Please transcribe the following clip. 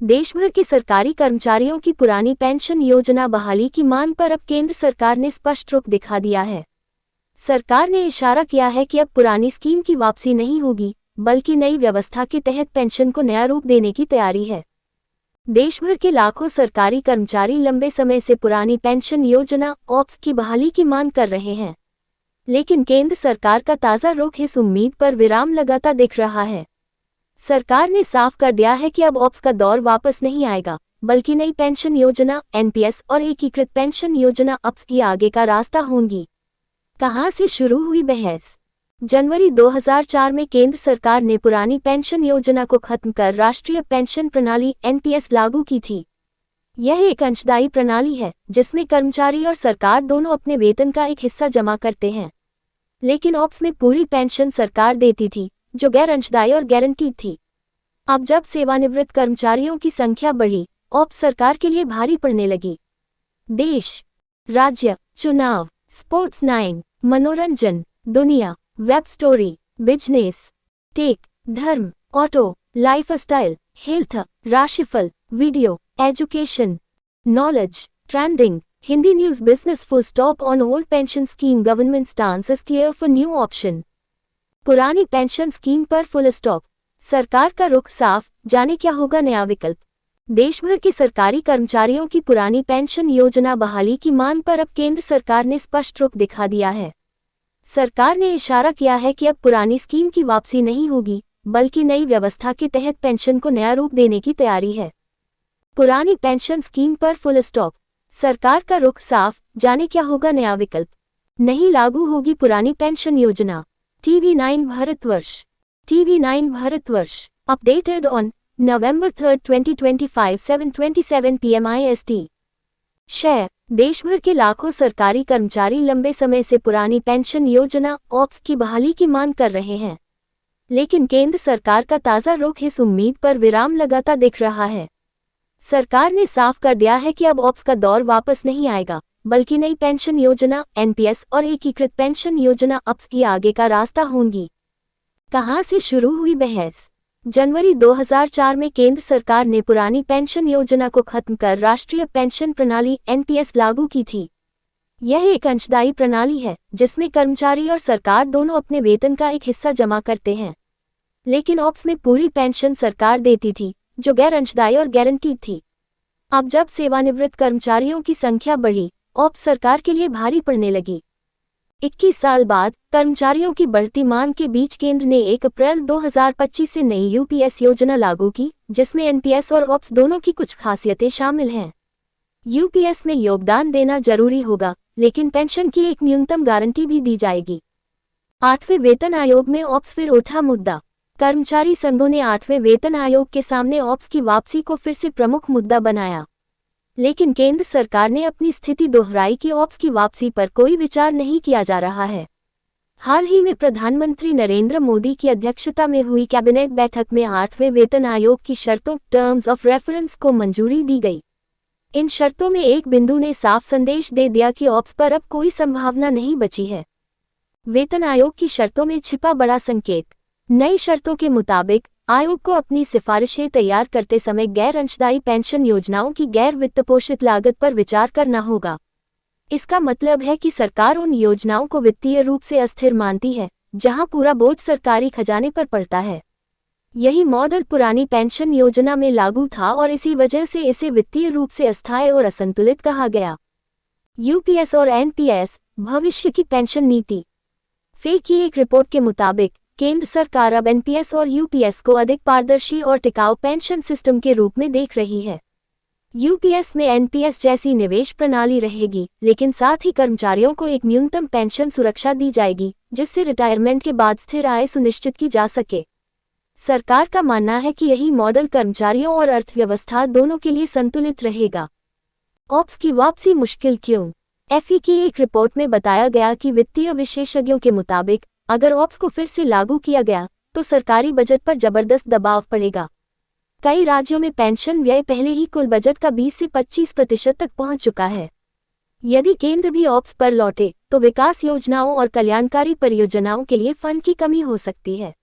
देश भर के सरकारी कर्मचारियों की पुरानी पेंशन योजना बहाली की मांग पर अब केंद्र सरकार ने स्पष्ट रुख दिखा दिया है। सरकार ने इशारा किया है कि अब पुरानी स्कीम की वापसी नहीं होगी, बल्कि नई व्यवस्था के तहत पेंशन को नया रूप देने की तैयारी है। देश भर के लाखों सरकारी कर्मचारी लंबे समय से पुरानी पेंशन योजना ऑप्स की बहाली की मांग कर रहे हैं, लेकिन केंद्र सरकार का ताज़ा रुख इस उम्मीद पर विराम लगाता दिख रहा है। सरकार ने साफ कर दिया है कि अब ऑप्स का दौर वापस नहीं आएगा, बल्कि नई पेंशन योजना एनपीएस और एकीकृत पेंशन योजना अप्स की आगे का रास्ता होंगी। कहां से शुरू हुई बहस? जनवरी 2004 में केंद्र सरकार ने पुरानी पेंशन योजना को खत्म कर राष्ट्रीय पेंशन प्रणाली एनपीएस लागू की थी। यह एक अंशदायी प्रणाली है जिसमें कर्मचारी और सरकार दोनों अपने वेतन का एक हिस्सा जमा करते हैं, लेकिन ऑप्स में पूरी पेंशन सरकार देती थी, जो गैर अंशदायी और गारंटीड थी। अब जब सेवानिवृत्त कर्मचारियों की संख्या बढ़ी, ऑप्स सरकार के लिए भारी पड़ने लगी। देश, राज्य, चुनाव, स्पोर्ट्स 9, मनोरंजन, दुनिया, वेब स्टोरी, बिजनेस, टेक, धर्म, ऑटो, लाइफस्टाइल, हेल्थ, राशिफल, video, education, knowledge, trending, Hindi news, business, full stop on old pension scheme, government stance is clear for new option. पुरानी पेंशन स्कीम पर फुल स्टॉप, सरकार का रुख साफ, जाने क्या होगा नया विकल्प। देश भर के सरकारी कर्मचारियों की पुरानी पेंशन योजना बहाली की मांग पर अब केंद्र सरकार ने स्पष्ट रुख दिखा दिया है। सरकार ने इशारा किया है कि अब पुरानी स्कीम की वापसी नहीं होगी, बल्कि नई व्यवस्था के तहत पेंशन को नया रूप देने की तैयारी है। पुरानी पेंशन स्कीम पर फुल स्टॉप, सरकार का रुख साफ, जाने क्या होगा नया विकल्प। नहीं लागू होगी पुरानी पेंशन योजना। TV9 Bharatvarsh. TV9 Bharatvarsh updated on November 3, 2025 7:27 PM IST। Share, देश भर के लाखों सरकारी कर्मचारी लंबे समय से पुरानी पेंशन योजना ऑप्स की बहाली की मांग कर रहे हैं, लेकिन केंद्र सरकार का ताज़ा रुख इस उम्मीद पर विराम लगाता दिख रहा है। सरकार ने साफ कर दिया है कि अब ऑप्स का दौर वापस नहीं आएगा, बल्कि नई पेंशन योजना एनपीएस और एकीकृत पेंशन योजना अप्स की आगे का रास्ता होंगी। कहां से शुरू हुई बहस? जनवरी 2004 में केंद्र सरकार ने पुरानी पेंशन योजना को खत्म कर राष्ट्रीय पेंशन प्रणाली एनपीएस लागू की थी। यह एक अंशदायी प्रणाली है जिसमें कर्मचारी और सरकार दोनों अपने वेतन का एक हिस्सा जमा करते हैं, लेकिन ऑप्स में पूरी पेंशन सरकार देती थी, जो गैर अंशदायी और गारंटीड थी। अब जब सेवानिवृत्त कर्मचारियों की संख्या बढ़ी, ऑप्स सरकार के लिए भारी पड़ने लगी। 21 साल बाद कर्मचारियों की बढ़ती मांग के बीच केंद्र ने 1 अप्रैल 2025 से नई यूपीएस योजना लागू की, जिसमें एनपीएस और ऑप्स दोनों की कुछ खासियतें शामिल हैं। यूपीएस में योगदान देना जरूरी होगा, लेकिन पेंशन की एक न्यूनतम गारंटी भी दी जाएगी। 8वें वेतन आयोग में ऑप्स फिर उठा मुद्दा। कर्मचारी संघों ने 8वें वेतन आयोग के सामने ऑप्स की वापसी को फिर से प्रमुख मुद्दा बनाया, लेकिन केंद्र सरकार ने अपनी स्थिति दोहराई कि ऑप्स की वापसी पर कोई विचार नहीं किया जा रहा है। हाल ही में प्रधानमंत्री नरेंद्र मोदी की अध्यक्षता में हुई कैबिनेट बैठक में 8वें वेतन आयोग की शर्तों टर्म्स ऑफ रेफरेंस को मंजूरी दी गई। इन शर्तों में एक बिंदु ने साफ संदेश दे दिया कि ऑप्स पर अब कोई संभावना नहीं बची है। वेतन आयोग की शर्तों में छिपा बड़ा संकेत। नई शर्तों के मुताबिक आयोग को अपनी सिफारिशें तैयार करते समय गैर अंशदायी पेंशन योजनाओं की गैर वित्तपोषित लागत पर विचार करना होगा। इसका मतलब है कि सरकार उन योजनाओं को वित्तीय रूप से अस्थिर मानती है जहां पूरा बोझ सरकारी खजाने पर पड़ता है। यही मॉडल पुरानी पेंशन योजना में लागू था और इसी वजह से इसे वित्तीय रूप से अस्थायी और असंतुलित कहा गया। यूपीएस और एनपीएस, भविष्य की पेंशन नीति। फे की एक रिपोर्ट के मुताबिक केंद्र सरकार अब एनपीएस और यूपीएस को अधिक पारदर्शी और टिकाऊ पेंशन सिस्टम के रूप में देख रही है। यूपीएस में एनपीएस जैसी निवेश प्रणाली रहेगी, लेकिन साथ ही कर्मचारियों को एक न्यूनतम पेंशन सुरक्षा दी जाएगी, जिससे रिटायरमेंट के बाद स्थिर आय सुनिश्चित की जा सके। सरकार का मानना है कि यही मॉडल कर्मचारियों और अर्थव्यवस्था दोनों के लिए संतुलित रहेगा। ऑप्स की वापसी मुश्किल क्यों? एफई की एक रिपोर्ट में बताया गया कि वित्तीय विशेषज्ञों के मुताबिक अगर ऑप्स को फिर से लागू किया गया तो सरकारी बजट पर जबरदस्त दबाव पड़ेगा। कई राज्यों में पेंशन व्यय पहले ही कुल बजट का 20 से 25% तक पहुंच चुका है। यदि केंद्र भी ऑप्स पर लौटे तो विकास योजनाओं और कल्याणकारी परियोजनाओं के लिए फंड की कमी हो सकती है।